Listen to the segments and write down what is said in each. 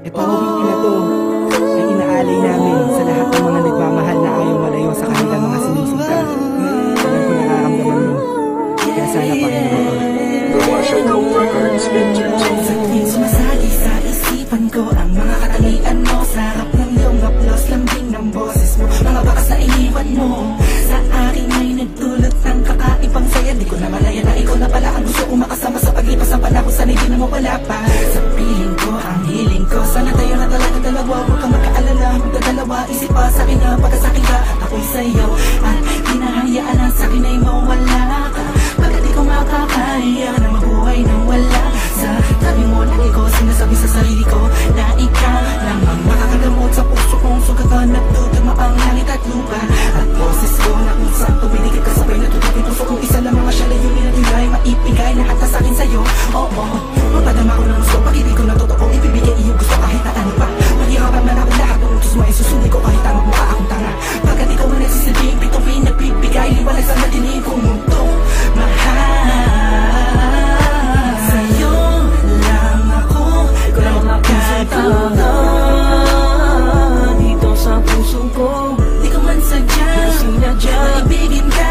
Itong awitin na to ay inaalay namin sa lahat ng mga nagmamahal na ayaw malayo sa kanilang mga sinisinta. Alam ko nararamdaman mo, kaya sana pakinggan ko. Sumasagi sa isipan ko ang mga katangian mo. Sarap ng iyong haplos, lambing ng boses mo. Mga bakas na iniwan mo sa akin ay nagdulot ng kakaibang saya. Di ko na malaya na ikaw na pala ang gusto kong makasama sa paglipas ng panahon. Sana'y di na mawala pa sa piling ko, ang hiling ko. Sana tayo na talaga dalawa, huwag kang magkaalala. Magdadalawa, isip pa sa akin na pagkasakin ka, ako'y sa'yo. At hinahayaan na sa akin ay mawala ka. Pagkat di ko makakaya na mabuhay nang wala sa tabi mo. Lagi ko sinasabi sa sarili ko na ikaw lamang makakagamot sa puso kong sugatan. Nagtutugma ang langit at lupa at boses ko na kung saan tumiligid ka sabay natutukin puso kong isa lamang asya. Layunin na nilay maipigay lahat na sa akin sa'yo. Oo, mapadama ko ng gusto, pag-ibig ko na totoo, ibibigay iyong gusto kahit na ano pa. Maghihapang na ako lahat ng utos mo ay susuli ko kahit tamang mukha akong tanga. Pagkat ikaw ang nagsisilbing pituin, nagbibigay liwanag sa natinig kong mundo. Mahal sa'yo lang ako, ikaw lang makakataon dito sa puso ko. Di ko man sadya, sinadya, ibigin ka.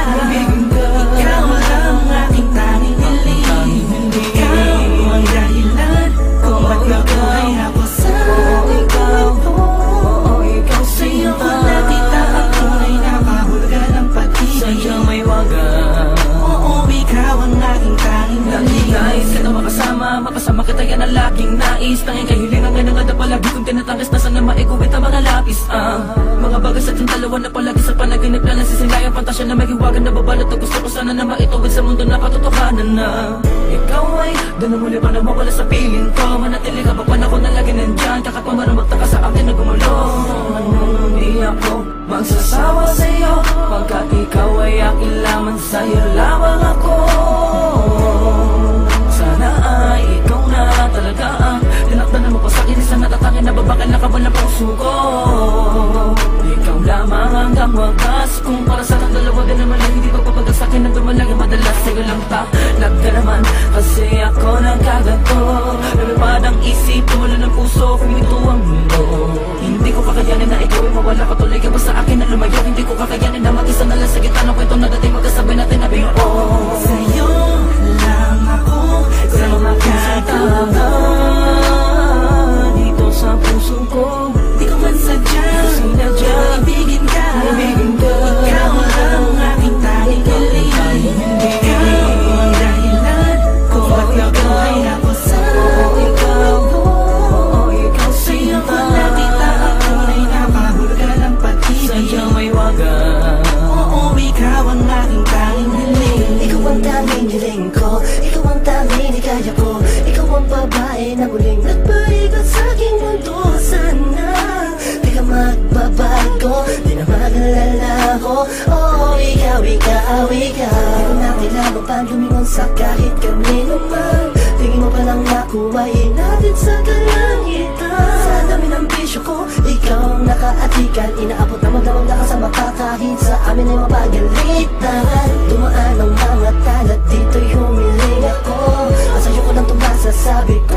Ikaw ang aking tanging hiling. Ikaw ang dahilan kung ba't nabuhay ako sa ikaw. Ikaw sa'yo ko nakita ako ay nakahulugan ng pag-ibig. Sadyang may wagan. Ikaw ang aking tanging hiling. Nais ka na makasama, mapasama kita yan ang laging nais. Tanging kahilingan nga nangada palagi kong tinatangis na sana maiguwit ang mga lapis. Mga bagay sa ating dalawa na palagi sa panaginip na nasisingay ang pantasya na may hiwagan na babalot. At gusto ko sana na maituwid sa mundo na katotohanan na ikaw ay doon na muli pa na mawala sa piling ko. Manatili ka pa panahon na lagi nandyan, kahit pa man magtaka sa akin na gumulo. Hindi ako magsasawa sa'yo, pagkat ikaw ay akin lamang, sa'yo lamang ako. Sana ay ikaw na talaga ang tinakdanan mo pa sa'kin, isang natatangin na babakal na kabal ng puso ko. Ikaw lamang hanggang wagas, kung para sa ating dalawa din naman ay hindi pagpapagal sa'kin ang dumalagi madalas. Sa'yo lang talag ka naman, kasi ako nagkaganto. Lumipad ang isip, wala ng puso, kumito ang mundo. Hindi ko kakayanin na ikaw ay mawala ka, tuloy ka ba sa akin na lumayo. Hindi ko kakayanin na mag-isa na lang sa gitna ng kwento na dating magkasabay natin na biyo. Sa'yo lang ako, ikaw lang makakataon dito sa puso ko. Di ko man sadya, sinadya, ibigin ka. Ikaw ang aking tanging hiling. Ikaw ang dahilan kung ba't nabuhay ako sa ikaw. Ikaw sa'yo ko nakita ako ay nakahulugan ng pag-ibig. Sadyang may wagan. Oo, ikaw ang aking tanging hiling. Ikaw ang tanging hiling ko, ikaw ang tanging hikaya ko. Ikaw ang babae na muling nagpaigot sa aking mundo. Sana di ka magbabago, di na mag-alala ko. Oh, ikaw, ikaw, ikaw. Di na kailangan pa lumingon sa kahit kanino man. Tingin mo palang nakuhain natin sa kalangitan. Sa dami ng bisyo ko, ikaw ang nakaatikan. Inaabot na magdamag na ka sa makakahit sa amin ay mapagalitan. Dumaan ang mga talat, dito'y humiling ako. At sa'yo ko lang ito masasabi ko.